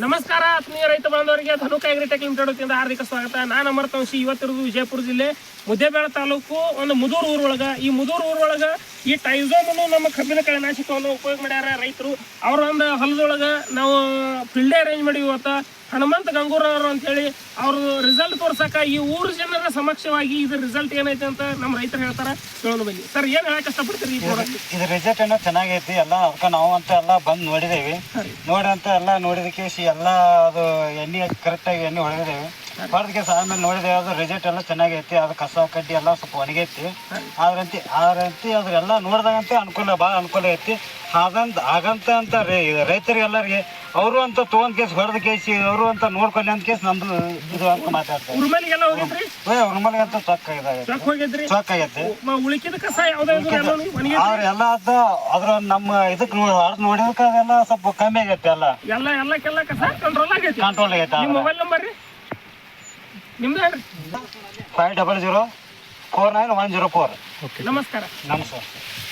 ನಮಸ್ಕಾರ ಆತ್ಮೀಯ ರೈತ ಬಾಂಧವರಿಗೆ ಧನುಕ ಅಗ್ರಿಟೆಕ್ ಲಿಮಿಟೆಡ್ ವತಿಯಿಂದ ಹಾರ್ದಿಕ ಸ್ವಾಗತ. ನಾನು ಅಮರ್ತ ವಂಶಿ. ಇವತ್ತಿರೋದು ವಿಜಯಪುರ ಜಿಲ್ಲೆ ಮುದ್ದೇಬೇಳ ತಾಲೂಕು ಒಂದು ಮುದೂರು ಊರೊಳಗೆ. ಈ ಮುದೂರು ಊರೊಳಗೆ ಈ ಟೈಸೋಮನ್ನು ನಮ್ಮ ಕಬ್ಬಿನ ಕಳೆನಾಶಕವನ್ನು ಉಪಯೋಗ ಮಾಡ್ಯಾರ ರೈತರು. ಅವ್ರ ಒಂದು ಹೊಲದೊಳಗೆ ನಾವು ಫೀಲ್ಡೇ ಅರೇಂಜ್ ಮಾಡಿವಿ. ಇವತ್ತು ಹನುಮಂತ ಗಂಗೂರ್ ಅವರು ಅಂತ ಹೇಳಿ ಅವ್ರ ರಿಸಲ್ಟ್ ತೋರ್ಸಕ ಈ ಊರು ಜನರ ಸಮಕ್ಷವಾಗಿ ಇದ್ರ ರಿಸಲ್ಟ್ ಏನೈತೆ ಅಂತ ನಮ್ಮ ರೈತರು ಹೇಳ್ತಾರ. ಕೇಳೋಣ ಬನ್ನಿ. ಸರ್, ಏನ್ ಹೇಳಕ್ ಕಷ್ಟಪಡ್ತೀರಿ? ಇದು ರಿಸಲ್ಟ್ ಏನೋ ಚೆನ್ನಾಗೈತಿ. ಎಲ್ಲ ಅದಕ್ಕೆ ನಾವು ಅಂತ ಎಲ್ಲ ಬಂದು ನೋಡಿದೇವಿ. ನೋಡಿದಂತ ಎಲ್ಲ ನೋಡಿದಕ್ಕೆ ಎಲ್ಲ ಅದು ಎಣ್ಣೆ ಕರೆಕ್ಟಾಗಿ ಎಣ್ಣೆ ಹೊಡೆದಿದ್ದೇವೆ. ಹೊಡೆದಕ್ಕೆ ಆಮೇಲೆ ನೋಡಿದೇವೆ, ಅದು ರಿಸಲ್ಟ್ ಎಲ್ಲ ಚೆನ್ನಾಗೈತಿ. ಅದು ಕಸ ಕಡ್ಡಿ ಎಲ್ಲ ಸ್ವಲ್ಪ ಒಣಗೈತಿ. ಆದ್ರಂತೆ ಅದ್ರೆಲ್ಲ ನೋಡಿದಾಗಂತೆ ಭಾಳ ಅನುಕೂಲ ಐತಿ. ಹಾಗಂತ ರೈತರಿಗೆಲ್ಲರಿಗೆ ಅವರು ಅಂತ ತೊಗೊಂಡ್ ಕೇಸ್ ಹೊಡೆದ ಕೇಸಿ ಅವರು ಅಂತ ನೋಡ್ಕೊಳ್ಳಿ ಅಂತ ಕೇಸ್ ನಮ್ದು ಇದು ಅಂತ ಮಾತಾಡ್ತಾರೆ. ಉರ್ಮಲ್ಗೆ ಅಂತ ಚೊಕ್ ಆಗೈತಿ. ಉಳಿಕಿದ ಕಸ ಅವ್ರೆಲ್ಲ ಅದ್ರ ನಮ್ಮ ಇದಕ್ ನೋಡಿದಕ್ಕೆ ಅದೆಲ್ಲ ಸ್ವಲ್ಪ ಕಮ್ಮಿ ಆಗೈತಿ. ಎಲ್ಲ ಕಸ ಕಂಟ್ರೋಲ್ ಆಗೈತಿ. ಮೊಬೈಲ್ ನಂಬರ್ ರೀ ನಿಮ್ದು ಹೇಳ್ರಿ. 500 49 104. ನಮಸ್ಕಾರ. ನಮಸ್ಕಾರ.